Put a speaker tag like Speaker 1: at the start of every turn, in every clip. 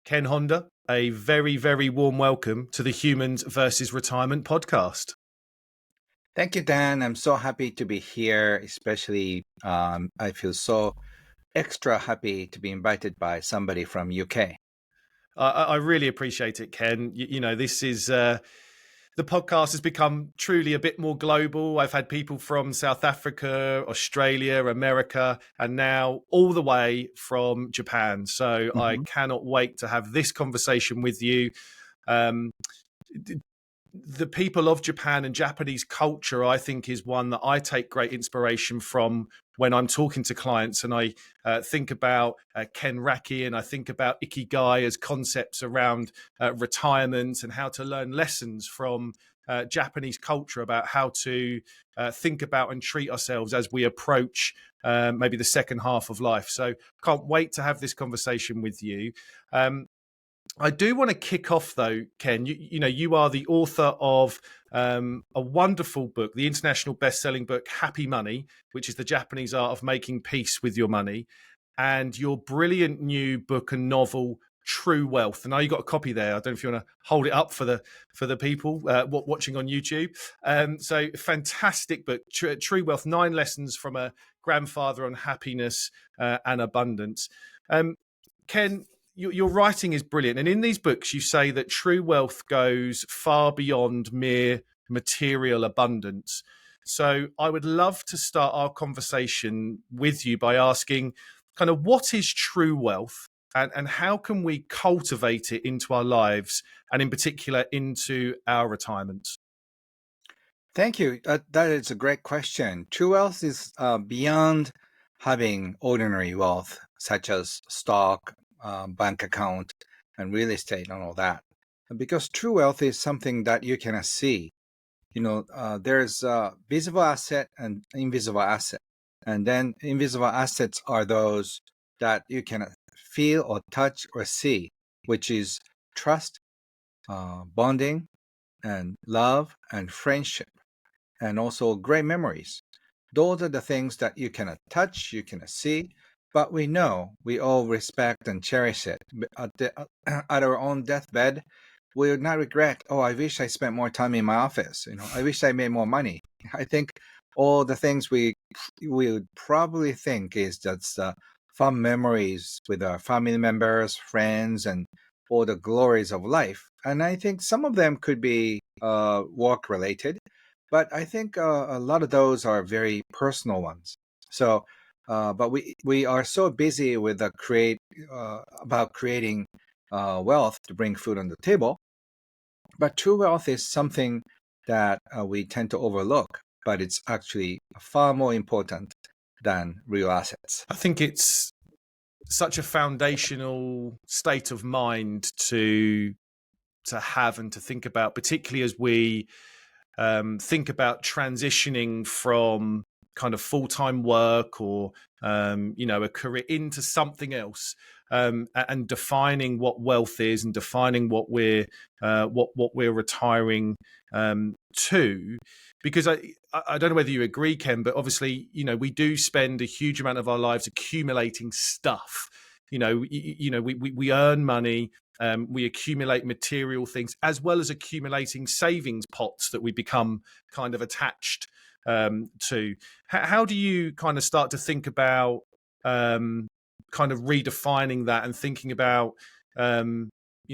Speaker 1: Ken Honda, a very, very warm welcome to the Humans versus Retirement podcast.
Speaker 2: Thank you, Dan. I'm so happy to be here, especially I feel so extra happy to be invited by somebody from UK.
Speaker 1: I really appreciate it, Ken. This is the podcast has become truly a bit more global. I've had people from South Africa, Australia, America, and now all the way from Japan. So I cannot wait to have this conversation with you. The people of Japan and Japanese culture, I think, is one that I take great inspiration from when I'm talking to clients. And I think about Ken Raki, and I think about Ikigai as concepts around retirement and how to learn lessons from Japanese culture about how to think about and treat ourselves as we approach maybe the second half of life. So can't wait to have this conversation with you. I do want to kick off, though, Ken. You are the author of a wonderful book, the international best-selling book, Happy Money, which is the Japanese art of making peace with your money, and your brilliant new book and novel, True Wealth. And now you've got a copy there. I don't know if you want to hold it up for the people watching on YouTube. So fantastic book, True Wealth, 9 lessons from a grandfather on happiness and abundance. Ken, your writing is brilliant. And in these books, you say that true wealth goes far beyond mere material abundance. So I would love to start our conversation with you by asking kind of what is true wealth and how can we cultivate it into our lives and in particular into our retirement?
Speaker 2: Thank you. That is a great question. True wealth is beyond having ordinary wealth, such as stock, bank account, and real estate and all that. Because true wealth is something that you cannot see. There's visible asset and invisible asset. And then invisible assets are those that you cannot feel or touch or see, which is trust, bonding, and love and friendship, and also great memories. Those are the things that you cannot touch, you cannot see, but we know we all respect and cherish it. At our own deathbed, we would not regret, oh, I wish I spent more time in my office. I wish I made more money. I think all the things we would probably think is just fun memories with our family members, friends, and all the glories of life. And I think some of them could be work related, but I think a lot of those are very personal ones. So, but we are so busy with about creating wealth to bring food on the table. But true wealth is something that we tend to overlook, but it's actually far more important than real assets.
Speaker 1: I think it's such a foundational state of mind to have and to think about, particularly as we think about transitioning from kind of full-time work or a career into something else, and defining what wealth is and defining what we're retiring to. Because I don't know whether you agree, Ken, but obviously we do spend a huge amount of our lives accumulating stuff. We earn money. We accumulate material things as well as accumulating savings pots that we become kind of attached to. How do you kind of start to think about kind of redefining that and thinking about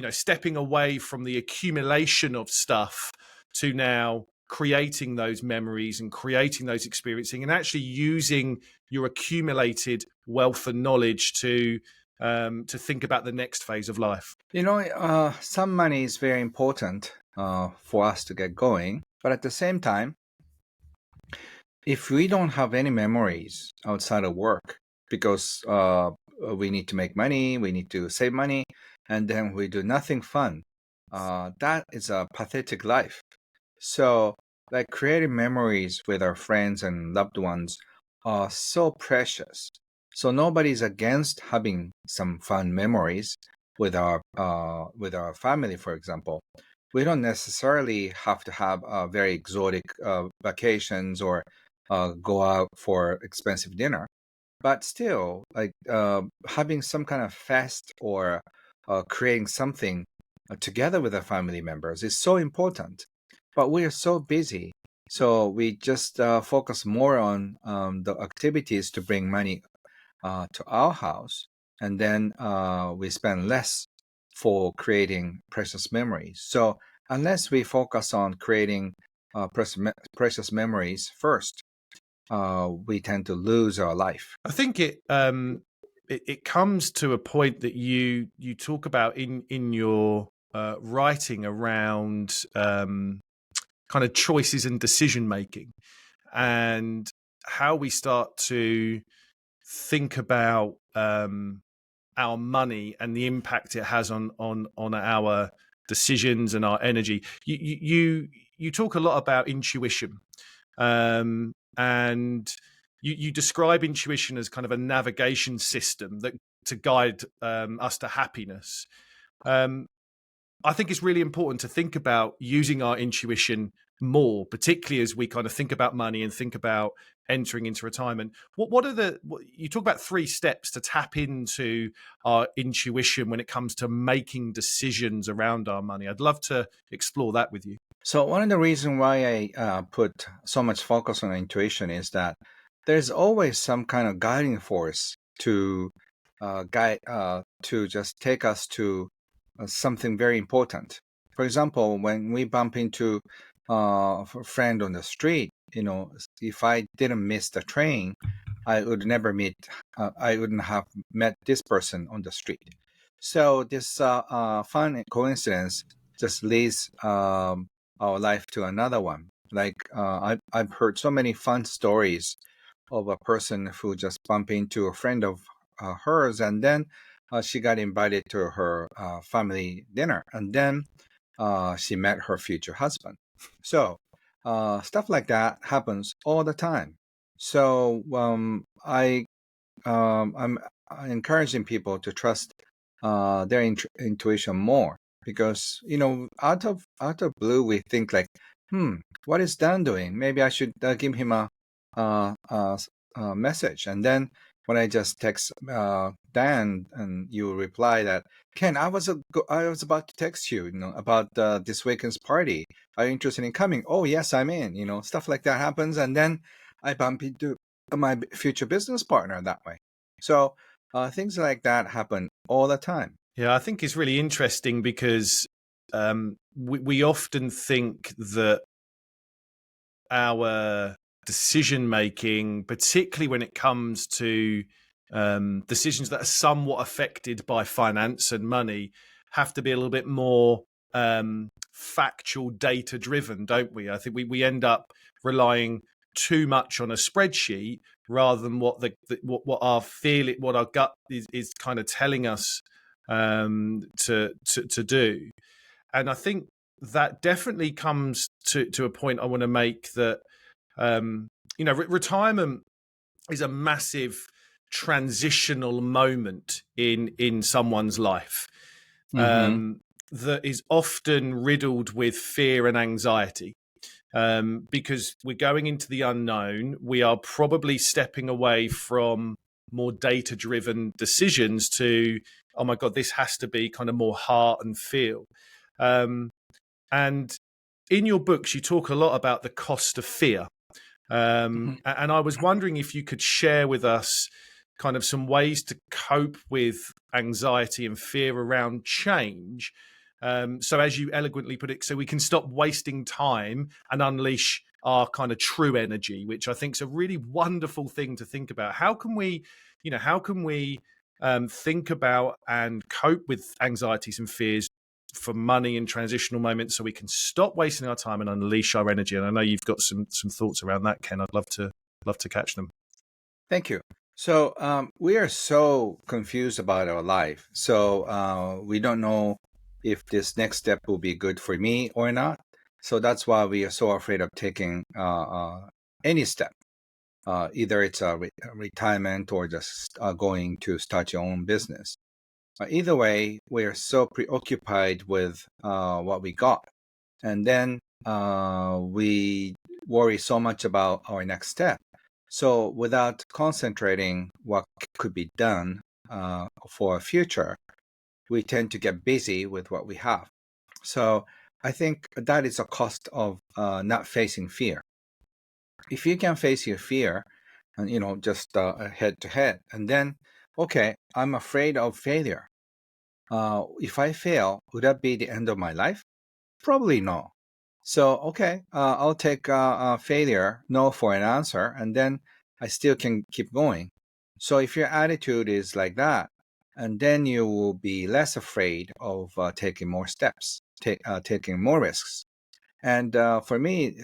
Speaker 1: stepping away from the accumulation of stuff to now creating those memories and creating those experiencing and actually using your accumulated wealth and knowledge to think about the next phase of life?
Speaker 2: Some money is very important for us to get going. But at the same time, if we don't have any memories outside of work, because we need to make money, we need to save money, and then we do nothing fun, that is a pathetic life. So, like creating memories with our friends and loved ones are so precious. So nobody's against having some fun memories with our family, for example. We don't necessarily have to have very exotic vacations or go out for expensive dinner, but still, like having some kind of fest or creating something together with our family members is so important. But we are so busy, so we just focus more on the activities to bring money to our house, and then we spend less for creating precious memories. So unless we focus on creating precious memories first, we tend to lose our life.
Speaker 1: I think it comes to a point that you talk about in your writing around kind of choices and decision making, and how we start to think about our money and the impact it has on our decisions and our energy. You talk a lot about intuition, and you describe intuition as kind of a navigation system that to guide us to happiness. Um, I think it's really important to think about using our intuition more, particularly as we kind of think about money and think about entering into retirement. What are you talk about 3 steps to tap into our intuition when it comes to making decisions around our money? I'd love to explore that with you.
Speaker 2: So one of the reasons why I put so much focus on intuition is that there's always some kind of guiding force to guide to just take us to something very important. For example, when we bump into a friend on the street, if I didn't miss the train, I would never meet. I wouldn't have met this person on the street. So this fun coincidence just leads our life to another one. Like I've heard so many fun stories of a person who just bumped into a friend of hers, and then she got invited to her family dinner, and then she met her future husband. So stuff like that happens all the time. So I'm encouraging people to trust their intuition more, because out of blue we think like, what is Dan doing? Maybe I should give him uh, uh, a message. And then when I just text Dan, and you reply that, Ken, I was about to text you, about this weekend's party. Are you interested in coming? Oh yes, I'm in. Stuff like that happens, and then I bump into my future business partner that way. So things like that happen all the time.
Speaker 1: Yeah, I think it's really interesting because we often think that our decision making, particularly when it comes to decisions that are somewhat affected by finance and money, have to be a little bit more factual, data driven, don't we? I think we end up relying too much on a spreadsheet rather than what our gut is kind of telling us to do. And I think that definitely comes to a point I want to make, that retirement is a massive transitional moment in someone's life,
Speaker 2: Mm-hmm.
Speaker 1: that is often riddled with fear and anxiety, because we're going into the unknown. We are probably stepping away from more data driven decisions to, oh my God, this has to be kind of more heart and feel. And in your books, you talk a lot about the cost of fear.
Speaker 2: Mm-hmm.
Speaker 1: And I was wondering if you could share with us kind of some ways to cope with anxiety and fear around change. So, as you eloquently put it, so we can stop wasting time and unleash our kind of true energy, which I think is a really wonderful thing to think about. How can we, think about and cope with anxieties and fears for money in transitional moments, so we can stop wasting our time and unleash our energy? And I know you've got some thoughts around that, Ken. I'd love to catch them.
Speaker 2: Thank you. So we are so confused about our life. So we don't know if this next step will be good for me or not. So that's why we are so afraid of taking any step. Either it's a retirement or just going to start your own business. Either way, we are so preoccupied with what we got. And then we worry so much about our next step. So without concentrating what could be done for a future, we tend to get busy with what we have. So I think that is a cost of not facing fear. If you can face your fear, and just head to head, and then, okay, I'm afraid of failure. If I fail, would that be the end of my life? Probably no. So, okay, I'll take failure, no, for an answer, and then I still can keep going. So, if your attitude is like that, and then you will be less afraid of taking more steps, taking more risks. And for me,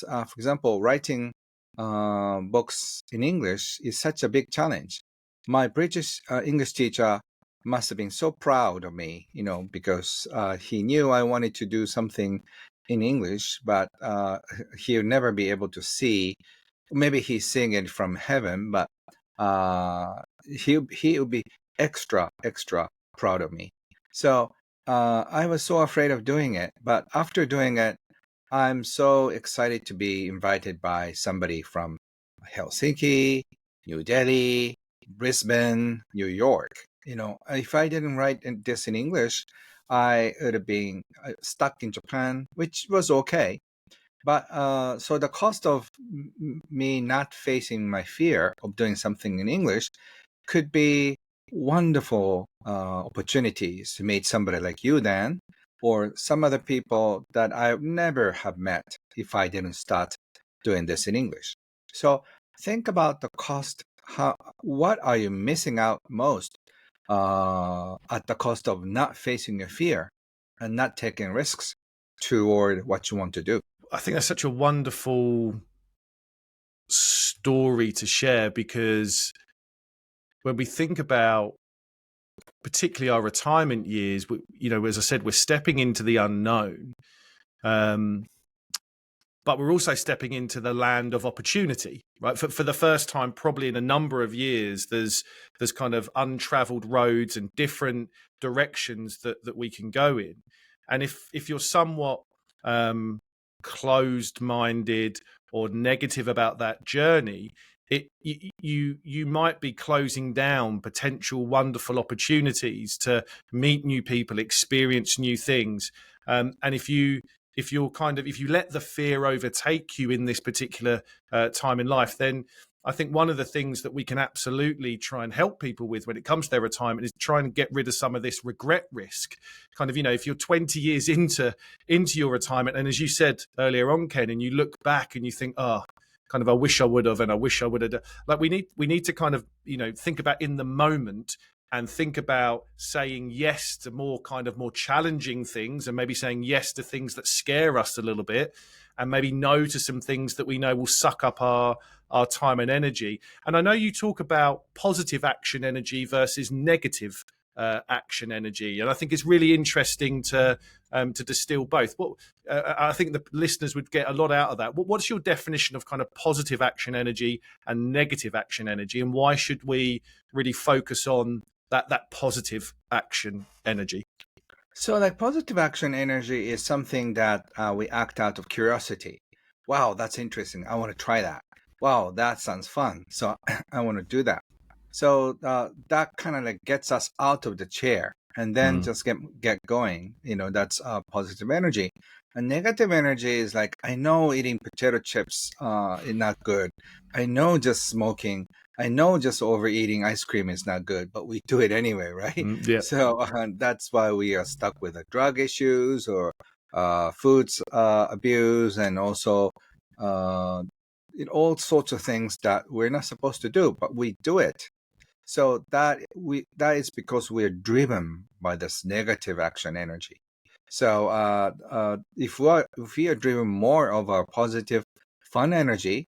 Speaker 2: for example, writing books in English is such a big challenge. My British English teacher must have been so proud of me, because he knew I wanted to do something in English, but he'll never be able to see. Maybe he's seeing it from heaven, but he'll be extra proud of me. So I was so afraid of doing it, but after doing it, I'm so excited to be invited by somebody from Helsinki, New Delhi, Brisbane, New York. If I didn't write this in English, I would have been stuck in Japan, which was okay. But so the cost of me not facing my fear of doing something in English could be wonderful opportunities to meet somebody like you, Dan, or some other people that I never have met if I didn't start doing this in English. So think about the cost. What are you missing out most at the cost of not facing your fear and not taking risks toward what you want to do?
Speaker 1: I think that's such a wonderful story to share, because when we think about particularly our retirement years, as I said, we're stepping into the unknown, but we're also stepping into the land of opportunity, right? For the first time, probably in a number of years, there's kind of untraveled roads and different directions that we can go in. And if you're somewhat closed-minded or negative about that journey, you might be closing down potential wonderful opportunities to meet new people, experience new things. And if you let the fear overtake you in this particular time in life, then I think one of the things that we can absolutely try and help people with when it comes to their retirement is try and get rid of some of this regret risk. Kind of, if you're 20 years into your retirement, and as you said earlier on, Ken, and you look back and you think, oh, kind of, I wish I would have, and I wish I would have. Like we need to kind of, think about in the moment, and think about saying yes to more challenging things, and maybe saying yes to things that scare us a little bit, and maybe no to some things that we know will suck up our time and energy. And I know you talk about positive action energy versus negative action energy, and I think it's really interesting to distill both. I think the listeners would get a lot out of that. What's your definition of kind of positive action energy and negative action energy, and why should we really focus on that positive action energy?
Speaker 2: So, like, positive action energy is something that we act out of curiosity. Wow, that's interesting. I want to try that. Wow, that sounds fun. So, I want to do that. So, that kind of like gets us out of the chair and then just get going. That's positive energy. And negative energy is like, I know eating potato chips is not good. I know just smoking. I know just overeating ice cream is not good, but we do it anyway, right?
Speaker 1: Yeah.
Speaker 2: So that's why we are stuck with drug issues or foods abuse, and also all sorts of things that we're not supposed to do, but we do it. So that is because we're driven by this negative action energy. So if we are driven more of our positive, fun energy,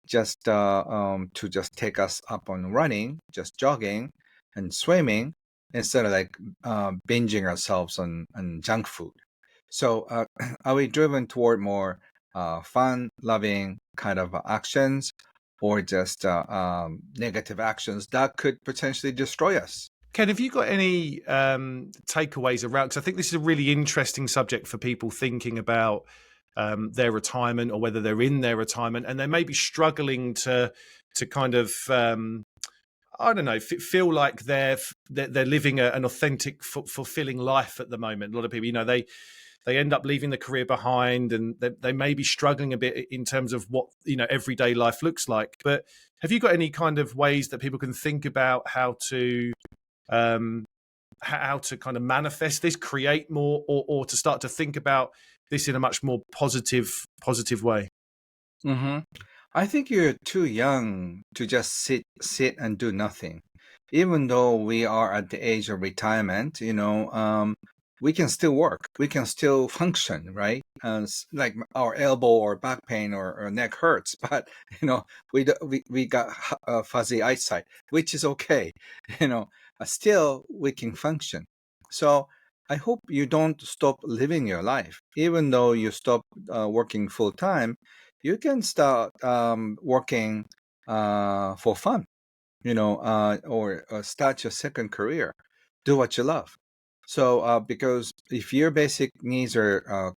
Speaker 2: just to just take us up on running, just jogging and swimming, instead of like binging ourselves on junk food. So are we driven toward more fun, loving kind of actions, or just negative actions that could potentially destroy us?
Speaker 1: Ken, have you got any takeaways around? Because I think this is a really interesting subject for people thinking about their retirement, or whether they're in their retirement and they may be struggling to kind of I don't know, feel like they're living an authentic, fulfilling life at the moment. A lot of people, they end up leaving the career behind, and they may be struggling a bit in terms of what everyday life looks like. But have you got any kind of ways that people can think about um, how to kind of manifest this, create more, or to start to think about this in a much more positive way?
Speaker 2: Hmm. I think you're too young to just sit and do nothing. Even though we are at the age of retirement, we can still work. We can still function, right? Like our elbow or back pain or neck hurts, but we got fuzzy eyesight, which is okay. You know, still we can function. So I hope you don't stop living your life, even though you stop working full time. You can start working for fun, or start your second career. Do what you love. So, because if your basic needs are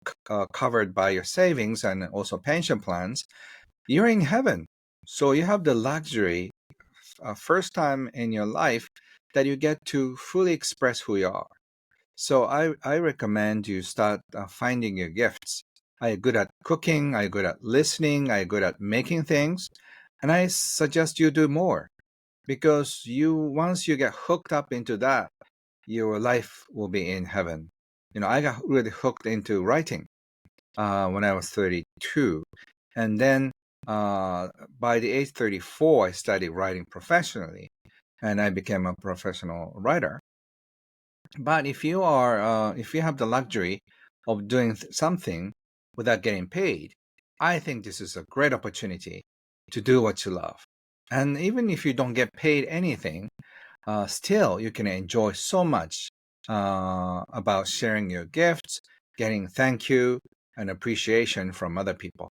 Speaker 2: covered by your savings and also pension plans, you're in heaven. So you have the luxury, first time in your life, that you get to fully express who you are. So I recommend you start finding your gifts. I'm good at cooking, I'm good at listening, I'm good at making things, and I suggest you do more because once you get hooked up into that, your life will be in heaven. I got really hooked into writing when I was 32, and then by the age 34, I started writing professionally, and I became a professional writer. But if you have the luxury of doing something without getting paid, I think this is a great opportunity to do what you love. And even if you don't get paid anything, still you can enjoy so much about sharing your gifts, getting thank you and appreciation from other people.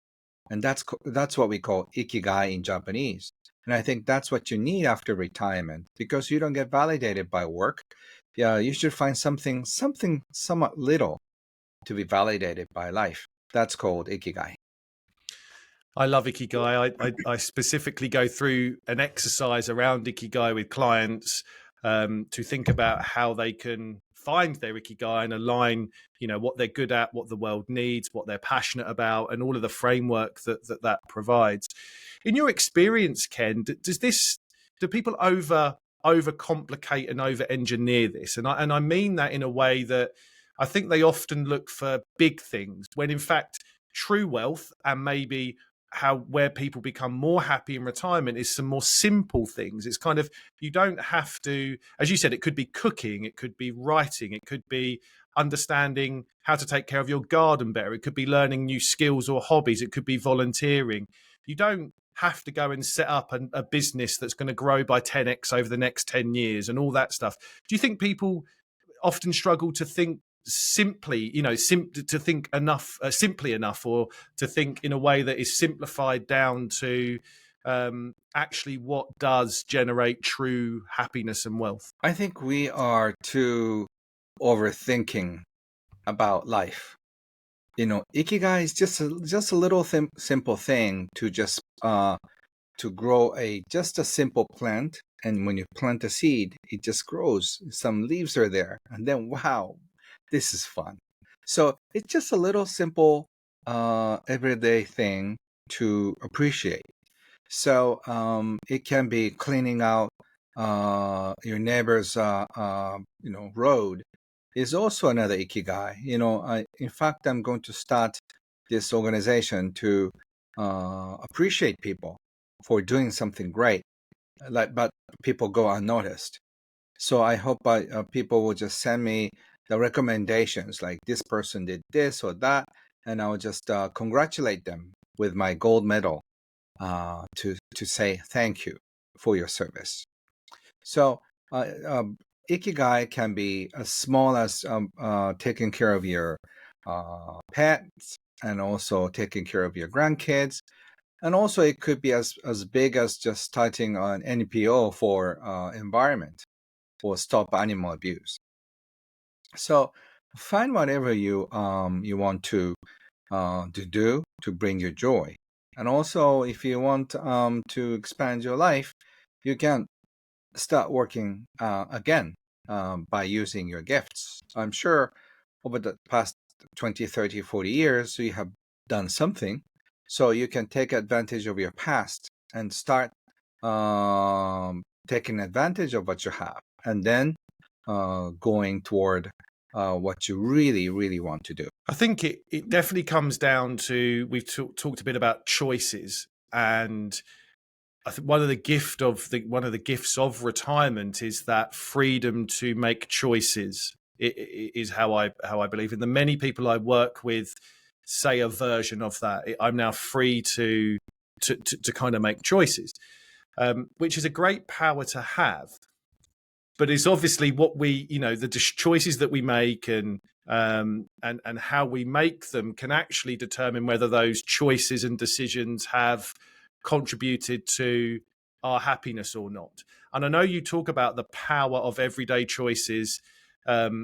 Speaker 2: And that's what we call Ikigai in Japanese. And I think that's what you need after retirement because you don't get validated by work. Yeah, you should find something somewhat little to be validated by life. That's called Ikigai.
Speaker 1: I love Ikigai. I specifically go through an exercise around Ikigai with clients to think about how they can find their Ikigai and align, what they're good at, what the world needs, what they're passionate about, and all of the framework that provides. In your experience, Ken, do people overcomplicate and over engineer this? And I mean that in a way that I think they often look for big things when in fact true wealth and maybe where people become more happy in retirement is some more simple things. It's kind of, you don't have to, as you said, it could be cooking, it could be writing, it could be understanding how to take care of your garden better, it could be learning new skills or hobbies, it could be volunteering. You don't have to go and set up a business that's going to grow by 10x over the next 10 years and all that stuff. Do you think people often struggle to think simply, to think enough, simply enough, or to think in a way that is simplified down to actually what does generate true happiness and wealth?
Speaker 2: I think we are too overthinking about life. Ikigai is just a little simple thing to just to grow just a simple plant. And when you plant a seed, it just grows. Some leaves are there, and then wow, this is fun. So it's just a little simple, everyday thing to appreciate. So it can be cleaning out your neighbor's road is also another ikigai. In fact, I'm going to start this organization to appreciate people for doing something great, but people go unnoticed. So I hope people will just send me the recommendations, like this person did this or that, and I'll just congratulate them with my gold medal to say thank you for your service. So ikigai can be as small as taking care of your pets and also taking care of your grandkids. And also it could be as big as just starting an NPO for environment or stop animal abuse. So find whatever you want to do to bring you joy. And also if you want to expand your life, you can start working again by using your gifts. I'm sure over the past 20, 30, 40 years, you have done something. So you can take advantage of your past and start taking advantage of what you have, and then going toward what you really, really want to do.
Speaker 1: I think it definitely comes down to we've talked a bit about choices, and I think one of the gifts of retirement is that freedom to make choices. It is how I believe. And the many people I work with say a version of that. I'm now free to kind of make choices, which is a great power to have. But it's obviously what we, the choices that we make and how we make them can actually determine whether those choices and decisions have contributed to our happiness or not. And I know you talk about the power of everyday choices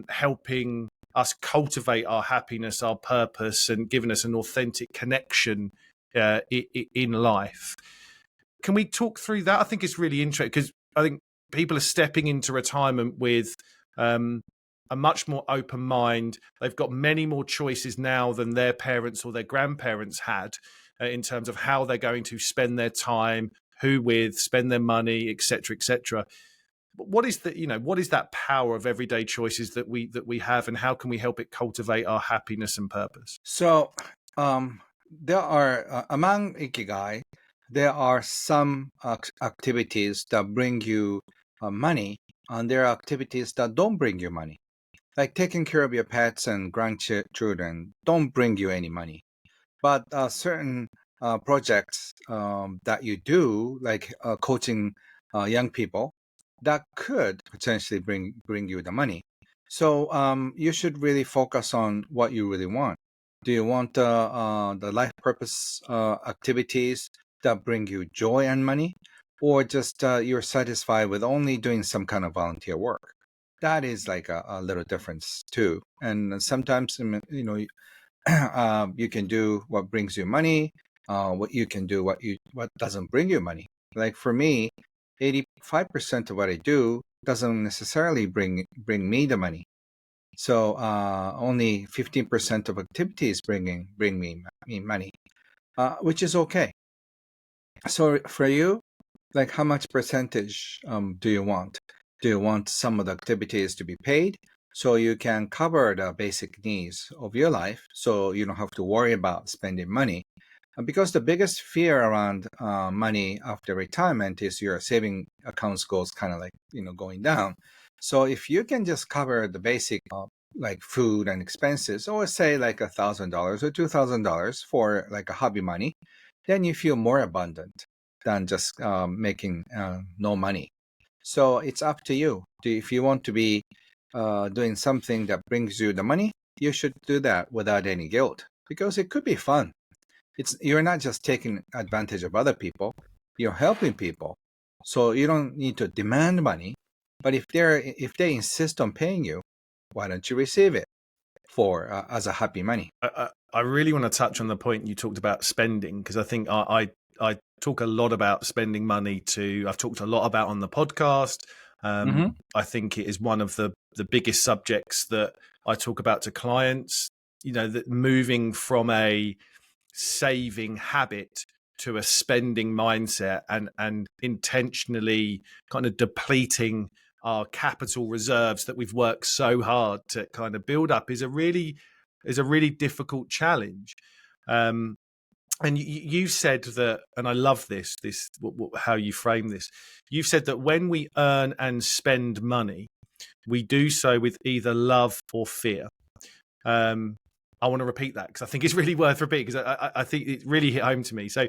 Speaker 1: helping us cultivate our happiness, our purpose, and giving us an authentic connection in life. Can we talk through that? I think it's really interesting because I think people are stepping into retirement with a much more open mind. They've got many more choices now than their parents or their grandparents had in terms of how they're going to spend their time, who with, spend their money, etc., etc. What is that power of everyday choices that we have, and how can we help it cultivate our happiness and purpose?
Speaker 2: So there are among Ikigai, there are some activities that bring you money, and there are activities that don't bring you money. Like taking care of your pets and grandchildren don't bring you any money. But certain projects that you do, like coaching young people, that could potentially bring you the money. So you should really focus on what you really want. Do you want the life purpose activities that bring you joy and money, or just you're satisfied with only doing some kind of volunteer work? That is like a little difference too. And sometimes, you can do what brings you money. What you can do what doesn't bring you money. Like for me, 85% of what I do doesn't necessarily bring me the money. So only 15% of activities bring me money, which is okay. So for you, like how much percentage do you want? Do you want some of the activities to be paid so you can cover the basic needs of your life so you don't have to worry about spending money? Because the biggest fear around money after retirement is your saving accounts goes kind of like, going down. So if you can just cover the basic like food and expenses, or say like $1,000 or $2,000 for like a hobby money, then you feel more abundant than just making no money. So it's up to you. If you want to be doing something that brings you the money, you should do that without any guilt, because it could be fun. You're not just taking advantage of other people, you're helping people. So you don't need to demand money. But if they insist on paying you, why don't you receive it for as a happy money?
Speaker 1: I really want to touch on the point you talked about spending, because I think I talk a lot about spending money I've talked a lot about on the podcast. I think it is one of the biggest subjects that I talk about to clients, that moving from a saving habit to a spending mindset and intentionally kind of depleting our capital reserves that we've worked so hard to kind of build up is a really difficult challenge. And you said that, and I love this how you frame this. You've said that when we earn and spend money, we do so with either love or fear. I want to repeat that because I think it's really worth repeating, because I think it really hit home to me. So,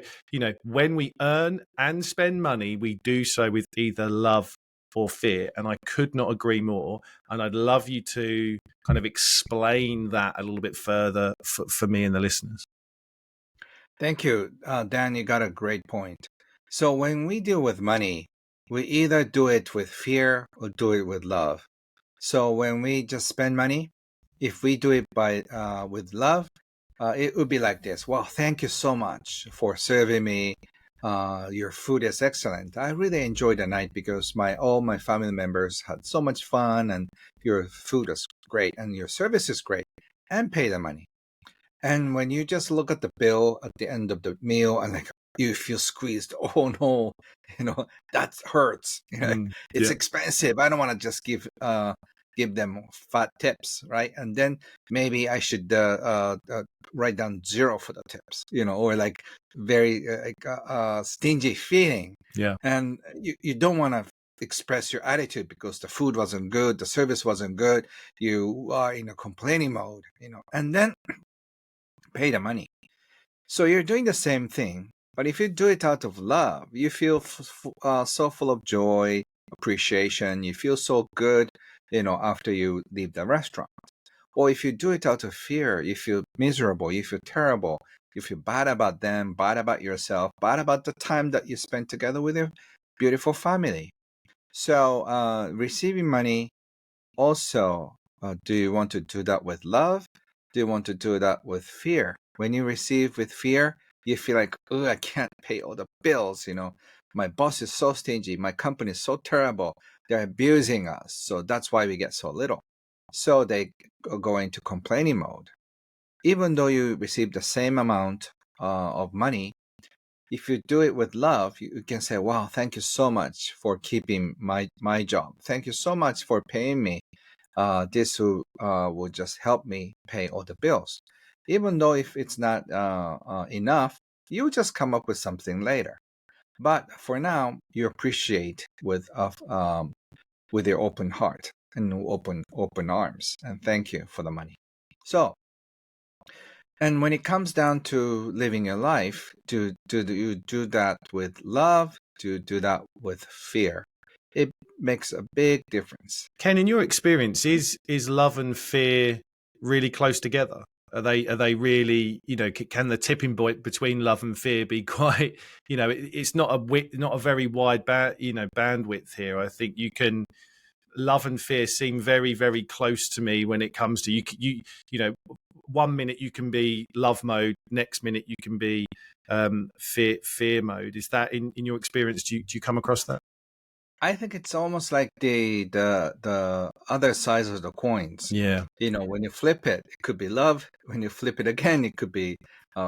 Speaker 1: when we earn and spend money, we do so with either love or fear. And I could not agree more. And I'd love you to kind of explain that a little bit further for me and the listeners.
Speaker 2: Thank you, Dan. You got a great point. So when we deal with money, we either do it with fear or do it with love. So when we just spend money, if we do it with love, it would be like this. Well, thank you so much for serving me. your food is excellent. I really enjoyed the night because all my family members had so much fun, and your food is great, and your service is great, and pay the money. And when you just look at the bill at the end of the meal, and like you feel squeezed, oh no, that hurts. It's
Speaker 1: Yeah.
Speaker 2: expensive. I don't want to just give them fat tips, right? And then maybe I should write down 0 for the tips, or like very stingy feeling.
Speaker 1: Yeah.
Speaker 2: And you don't want to express your attitude because the food wasn't good, the service wasn't good. You are in a complaining mode, and then pay the money. So you're doing the same thing, but if you do it out of love, you feel so full of joy, appreciation. You feel so good, after you leave the restaurant. Or if you do it out of fear, you feel miserable, you feel terrible, you feel bad about them, bad about yourself, bad about the time that you spent together with your beautiful family. So receiving money also, do you want to do that with love? Do you want to do that with fear? When you receive with fear, you feel like, oh, I can't pay all the bills. My boss is so stingy. My company is so terrible. They're abusing us. So that's why we get so little. So they go into complaining mode. Even though you receive the same amount of money, if you do it with love, you can say, wow, thank you so much for keeping my job. Thank you so much for paying me. This will just help me pay all the bills. Even though if it's not enough, you just come up with something later. But for now, you appreciate with your open heart and open arms, and thank you for the money. So, and when it comes down to living your life, do you do that with love? Do you do that with fear? It makes a big difference.
Speaker 1: Ken, in your experience, is love and fear really close together? Are they really, can the tipping point between love and fear be quite, it's not a very wide bandwidth here. I think you can love and fear seem very, very close to me when it comes to you 1 minute you can be love mode, next minute you can be fear mode. Is that in your experience? Do you come across that?
Speaker 2: I think it's almost like the other sides of the coins.
Speaker 1: Yeah.
Speaker 2: When you flip it, it could be love. When you flip it again, it could be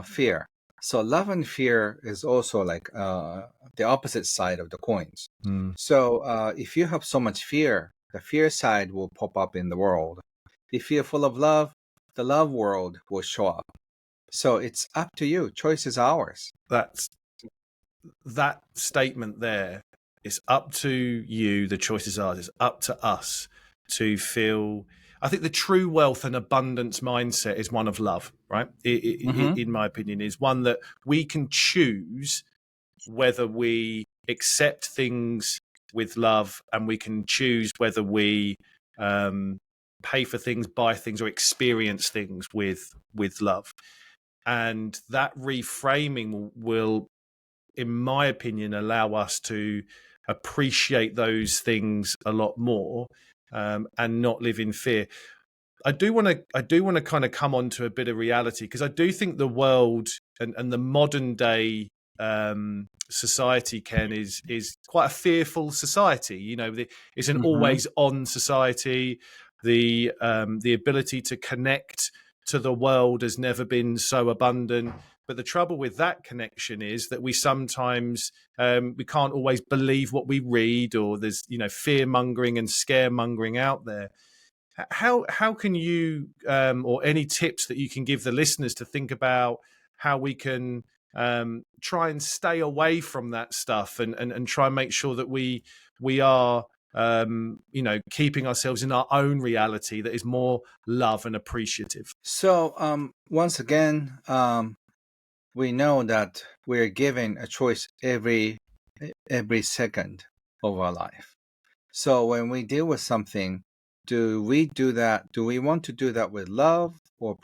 Speaker 2: fear. So love and fear is also like the opposite side of the coins. So if you have so much fear, the fear side will pop up in the world. If you're full of love, the love world will show up. So it's up to you. Choice is ours.
Speaker 1: That statement there, it's up to you, the choice is ours. It's up to us to feel. I think the true wealth and abundance mindset is one of love, right? In my opinion, is one that we can choose whether we accept things with love, and we can choose whether we pay for things, buy things, or experience things with love. And that reframing will, in my opinion, allow us to appreciate those things a lot more, and not live in fear. I do want to kind of come on to a bit of reality, because I do think the world and the modern day society, Ken, is quite a fearful society. It's an always on society. The ability to connect to the world has never been so abundant. But the trouble with that connection is that we sometimes we can't always believe what we read, or there's fear mongering and scaremongering out there. How can you, or any tips that you can give the listeners to think about how we can try and stay away from that stuff, and try and make sure that we are keeping ourselves in our own reality that is more love and appreciative?
Speaker 2: So once again, we know that we're given a choice every second of our life. So when we deal with something, do we do that? Do we want to do that with love or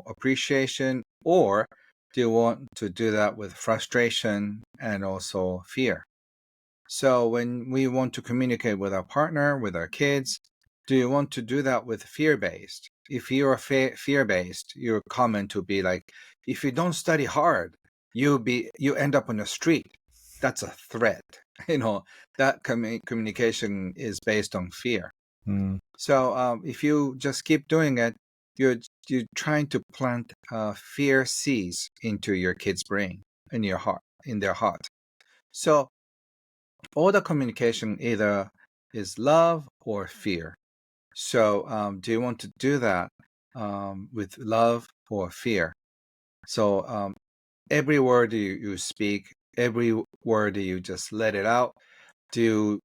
Speaker 2: appreciation, or do you want to do that with frustration and also fear? So when we want to communicate with our partner, with our kids, do you want to do that with fear-based? If you're fear-based, your comment would be like, if you don't study hard, you end up on the street. that's a threat. That communication is based on fear. So if you just keep doing it, you're trying to plant fear seeds into your kid's brain, in their heart. So all the communication either is love or fear. So do you want to do that with love or fear? So every word you speak, every word you just let it out, do you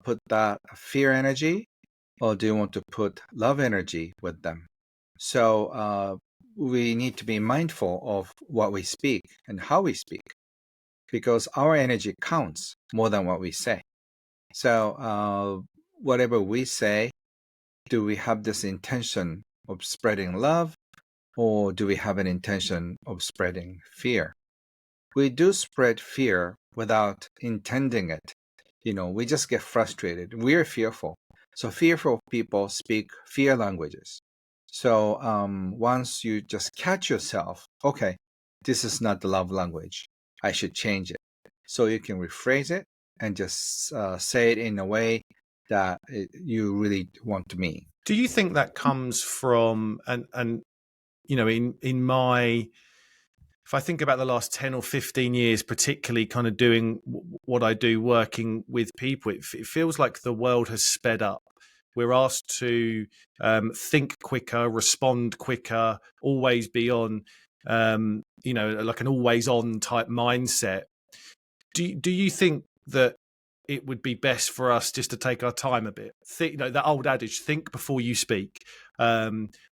Speaker 2: put that fear energy, or do you want to put love energy with them? So we need to be mindful of what we speak and how we speak, because our energy counts more than what we say. So whatever we say, do we have this intention of spreading love, or do we have an intention of spreading fear? We do spread fear without intending it. We just get frustrated. We're fearful. So fearful people speak fear languages. So once you just catch yourself, okay, this is not the love language, I should change it. So you can rephrase it and just say it in a way that you really want to mean.
Speaker 1: Do you think that comes from, and in my, if I think about the last 10 or 15 years, particularly kind of doing what I do, working with people, it feels like the world has sped up. We're asked to think quicker, respond quicker, always be on, like an always on type mindset. Do you think that it would be best for us just to take our time a bit? That old adage, think before you speak. I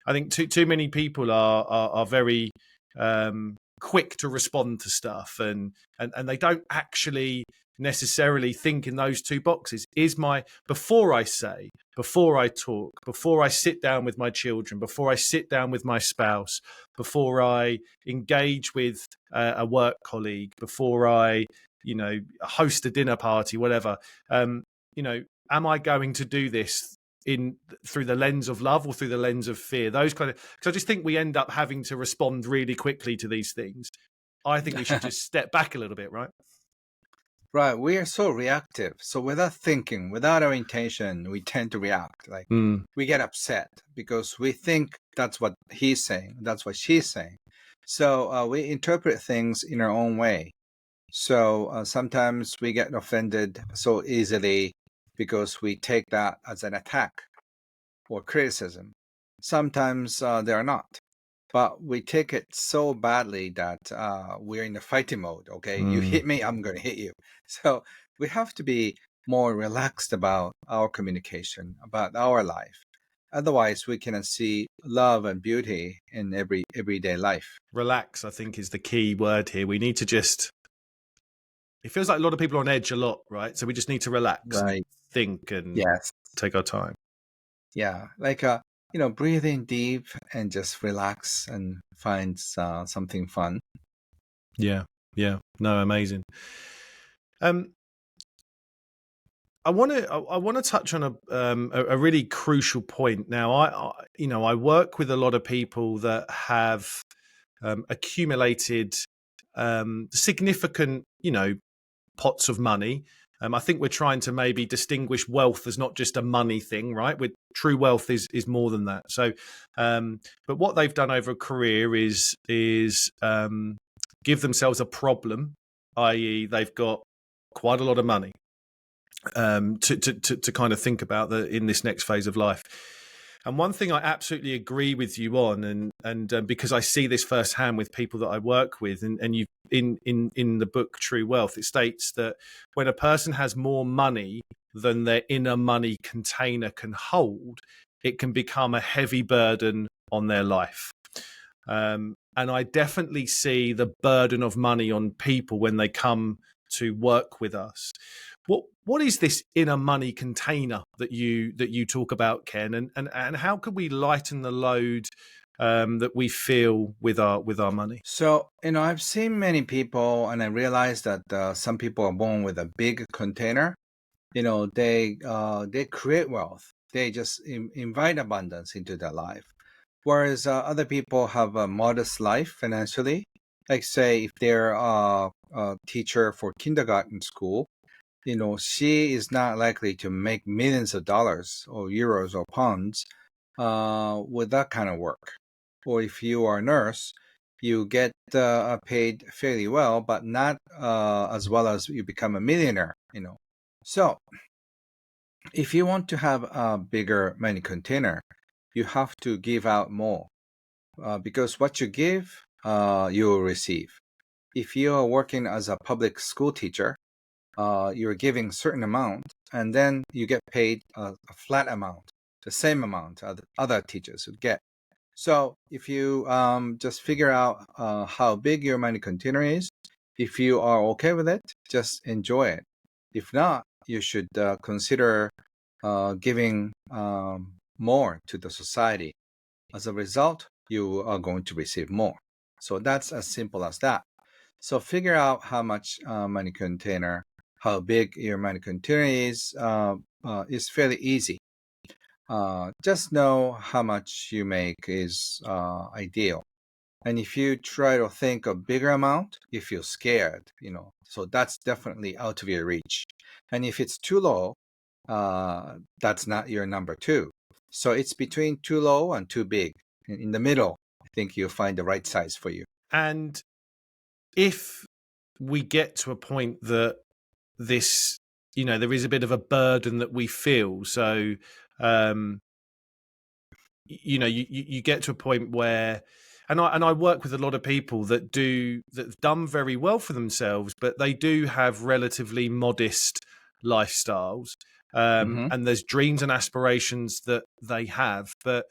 Speaker 1: think too many people are very quick to respond to stuff, and they don't actually necessarily think in those two boxes. Before I say, before I talk, before I sit down with my children, before I sit down with my spouse, before I engage with a work colleague, before I host a dinner party, whatever, am I going to do this through the lens of love or through the lens of fear? Those kind of, because I just think we end up having to respond really quickly to these things. I think we should just step back a little bit, right?
Speaker 2: Right. We are so reactive. So without thinking, without our intention, we tend to react. Like we get upset because we think that's what he's saying, that's what she's saying. So we interpret things in our own way. So sometimes we get offended so easily because we take that as an attack or criticism. Sometimes they are not. But we take it so badly that we're in the fighting mode. Okay, you hit me, I'm going to hit you. So we have to be more relaxed about our communication, about our life. Otherwise, we cannot see love and beauty in everyday life.
Speaker 1: Relax, I think, is the key word here. We need to just, it feels like a lot of people are on edge a lot, right? So we just need to relax,
Speaker 2: Right.
Speaker 1: think, and
Speaker 2: Yes.
Speaker 1: take our time.
Speaker 2: Yeah. Like, breathe in deep and just relax and find something fun.
Speaker 1: Yeah. No, amazing. I want to touch on a really crucial point. Now, I work with a lot of people that have accumulated significant, pots of money. I think we're trying to maybe distinguish wealth as not just a money thing, right? With true wealth is more than that. So, but what they've done over a career is give themselves a problem, i.e., they've got quite a lot of money to kind of think about in this next phase of life. And one thing I absolutely agree with you on, and because I see this firsthand with people that I work with, and you in the book True Wealth, it states that when a person has more money than their inner money container can hold, it can become a heavy burden on their life. And I definitely see the burden of money on people when they come to work with us. What is this inner money container that you talk about, Ken, and how can we lighten the load that we feel with our money?
Speaker 2: So, I've seen many people, and I realize that some people are born with a big container. They create wealth. They just invite abundance into their life. Whereas other people have a modest life financially, Like say if they're a teacher for kindergarten school, she is not likely to make millions of dollars or euros or pounds with that kind of work. Or if you are a nurse, you get paid fairly well, but not as well as you become a millionaire. So if you want to have a bigger money container, you have to give out more because what you give, you will receive. If you are working as a public school teacher, you're giving a certain amount, and then you get paid a flat amount, the same amount other teachers would get. So if you just figure out how big your money container is, if you are okay with it, just enjoy it. If not, you should consider giving more to the society. As a result, you are going to receive more. So that's as simple as that. So figure out how much money container, how big your money container is fairly easy. Just know how much you make is ideal. And if you try to think a bigger amount, you feel scared. So that's definitely out of your reach. And if it's too low, that's not your number two. So it's between too low and too big. In the middle, I think you'll find the right size for you.
Speaker 1: And if we get to a point that this, there is a bit of a burden that we feel. So, you get to a point where, and I work with a lot of people that've done very well for themselves, but they do have relatively modest lifestyles. And there's dreams and aspirations that they have, but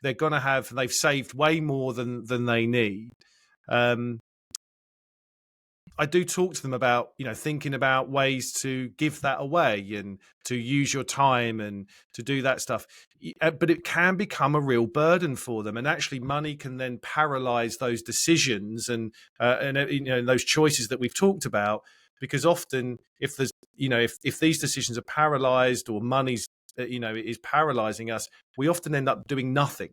Speaker 1: they've saved way more than they need. I do talk to them about, thinking about ways to give that away and to use your time and to do that stuff. But it can become a real burden for them. And actually money can then paralyze those decisions and those choices that we've talked about, because often if there's, if these decisions are paralyzed or money's, is paralyzing us, we often end up doing nothing.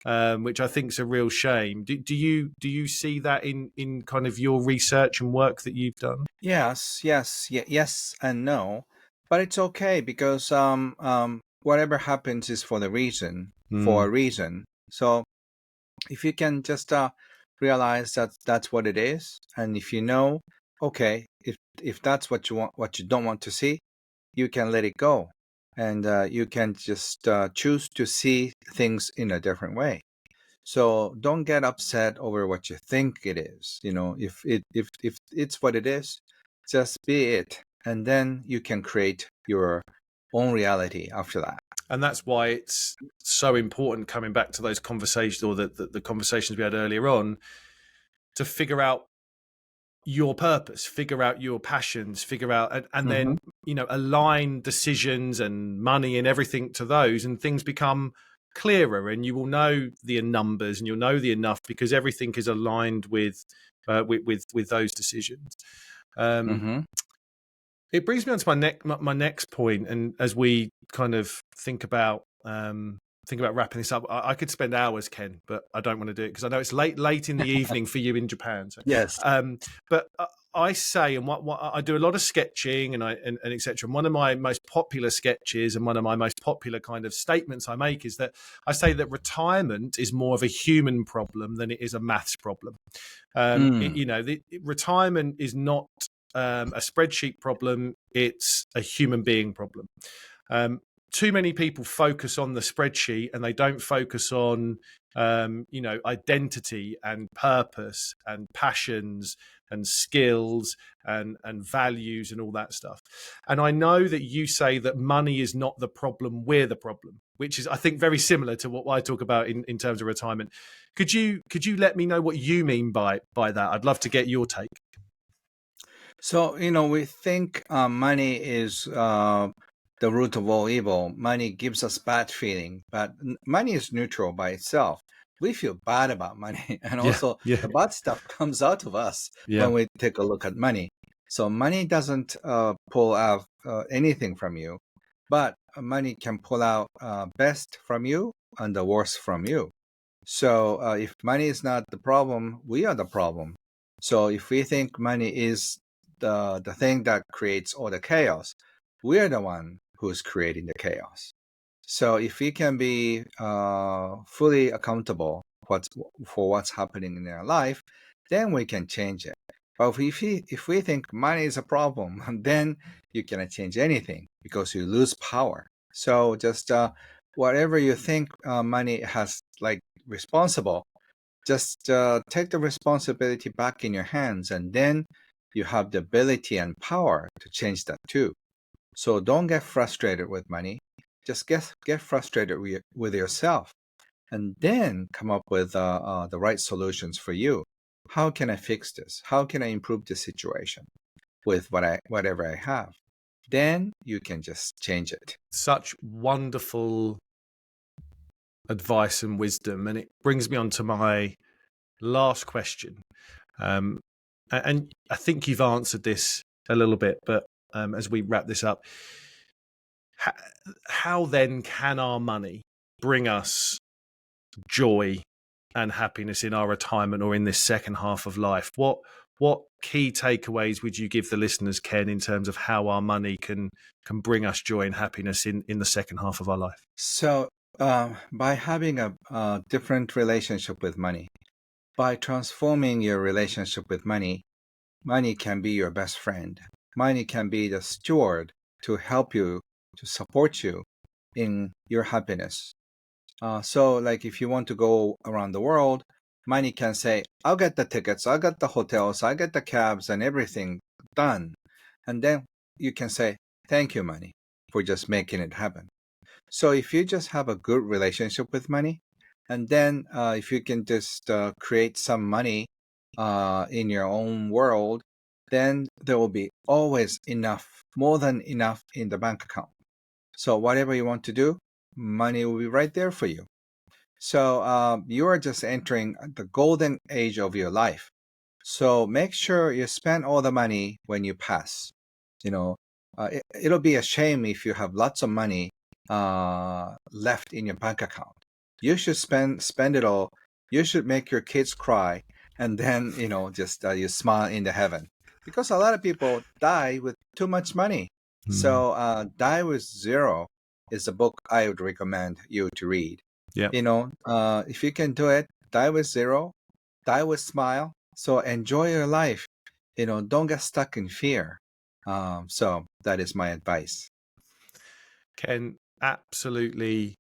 Speaker 1: Which I think is a real shame. Do you see that in kind of your research and work that you've done?
Speaker 2: Yes, yes, and no, but it's okay because whatever happens is for a reason. So if you can just realize that that's what it is, and if you know, okay, if that's what you want, what you don't want to see, you can let it go, and you can just choose to see things in a different way. So don't get upset over what you think it is. If it's what it is, just be it, and then you can create your own reality after that.
Speaker 1: And that's why it's so important, coming back to those conversations or the conversations we had earlier on, to figure out your purpose, figure out your passions, figure out and then align decisions and money and everything to those, and things become clearer, and you will know the numbers and you'll know the enough because everything is aligned with those decisions. It brings me on to my next point, and as we kind of think about wrapping this up, I could spend hours, Ken, but I don't want to do it because I know it's late in the evening for you in Japan. So.
Speaker 2: Yes.
Speaker 1: But I say, and what I do a lot of sketching and etc. And one of my most popular sketches and one of my most popular kind of statements I make is that I say that retirement is more of a human problem than it is a maths problem. Retirement is not a spreadsheet problem, it's a human being problem. Too many people focus on the spreadsheet and they don't focus on identity and purpose and passions and skills and values and all that stuff. And I know that you say that money is not the problem, we're the problem, which is, I think, very similar to what I talk about in terms of retirement. Could you let me know what you mean by that? I'd love to get your take.
Speaker 2: So, we think money is the root of all evil. Money gives us bad feeling, but money is neutral by itself. We feel bad about money, and also the bad stuff comes out of us when we take a look at money. So money doesn't pull out anything from you, but money can pull out best from you and the worst from you. So if money is not the problem, we are the problem. So if we think money is the thing that creates all the chaos, we're the one who's creating the chaos. So if we can be fully accountable for what's happening in our life, then we can change it. But if we think money is a problem, then you cannot change anything because you lose power. So just whatever you think money has like responsible, just take the responsibility back in your hands, and then you have the ability and power to change that too. So don't get frustrated with money. Just get frustrated with yourself, and then come up with the right solutions for you. How can I fix this? How can I improve the situation with whatever I have? Then you can just change it.
Speaker 1: Such wonderful advice and wisdom, and it brings me on to my last question. And I think you've answered this a little bit, but as we wrap this up, how then can our money bring us joy and happiness in our retirement or in this second half of life? What key takeaways would you give the listeners, Ken, in terms of how our money can bring us joy and happiness in the second half of our life?
Speaker 2: So by having a different relationship with money, by transforming your relationship with money, money can be your best friend. Money can be the steward to help you, to support you in your happiness. So, like if you want to go around the world, money can say, I'll get the tickets, I'll get the hotels, I'll get the cabs and everything done. And then you can say, thank you, money, for just making it happen. So, if you just have a good relationship with money, and then if you can just create some money in your own world, then there will be always enough, more than enough in the bank account. So, whatever you want to do, money will be right there for you. So you are just entering the golden age of your life. So make sure you spend all the money when you pass. You know, it'll be a shame if you have lots of money left in your bank account. You should spend it all. You should make your kids cry, and then just you smile in the heaven. Because a lot of people die with too much money. So Die with Zero is a book I would recommend you to read.
Speaker 1: Yeah.
Speaker 2: If you can do it, die with zero, die with smile. So enjoy your life. Don't get stuck in fear. So that is my advice.
Speaker 1: Ken, absolutely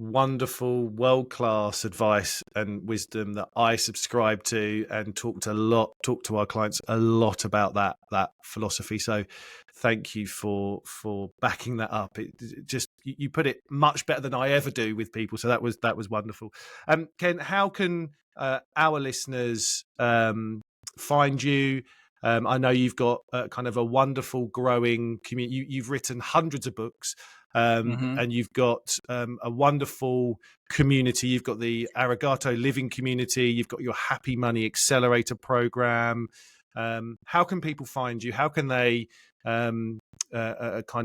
Speaker 1: wonderful, world-class advice and wisdom that I subscribe to, and talk to our clients a lot about that philosophy. So thank you for backing that up. It just, you put it much better than I ever do with people. So that was wonderful. Ken, how can our listeners find you? I know you've got kind of a wonderful growing community. You've written hundreds of books. And you've got a wonderful community. You've got the Arigato Living community. You've got your Happy Money Accelerator program. How can people find you? How can they kind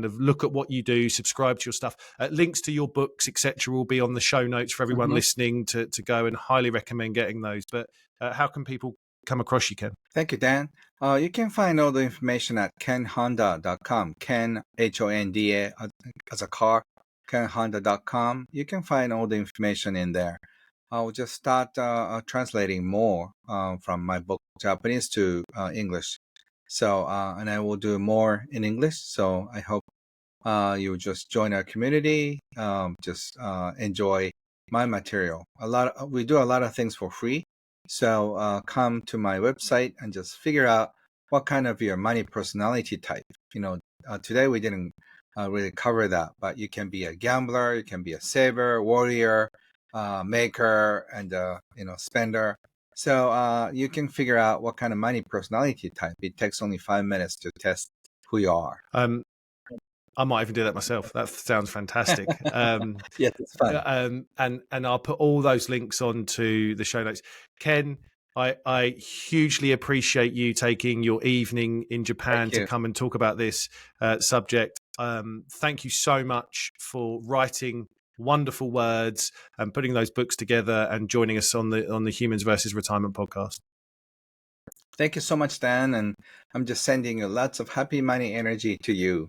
Speaker 1: of look at what you do, subscribe to your stuff? Links to your books, etc., will be on the show notes for everyone listening to go, and highly recommend getting those. But how can people come across you, Ken?
Speaker 2: Thank you, Dan. You can find all the information at kenhonda.com. Ken, Honda, as a car, kenhonda.com. You can find all the information in there. I'll just start translating more from my book Japanese to English. So, and I will do more in English. So I hope you just join our community. Just enjoy my material. We do a lot of things for free. So come to my website and just figure out what kind of your money personality type. Today we didn't really cover that, but you can be a gambler, you can be a saver, warrior, maker, and spender. So you can figure out what kind of money personality type. It takes only 5 minutes to test who you are.
Speaker 1: I might even do that myself. That sounds fantastic.
Speaker 2: Yes, it's fun.
Speaker 1: And I'll put all those links onto the show notes. Ken, I hugely appreciate you taking your evening in Japan to come and talk about this subject. Thank you so much for writing wonderful words and putting those books together and joining us on the Humans versus Retirement podcast.
Speaker 2: Thank you so much, Dan. And I'm just sending you lots of happy money energy to you.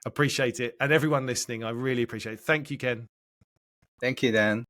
Speaker 1: Appreciate it. And everyone listening, I really appreciate it. Thank you, Ken.
Speaker 2: Thank you, Dan.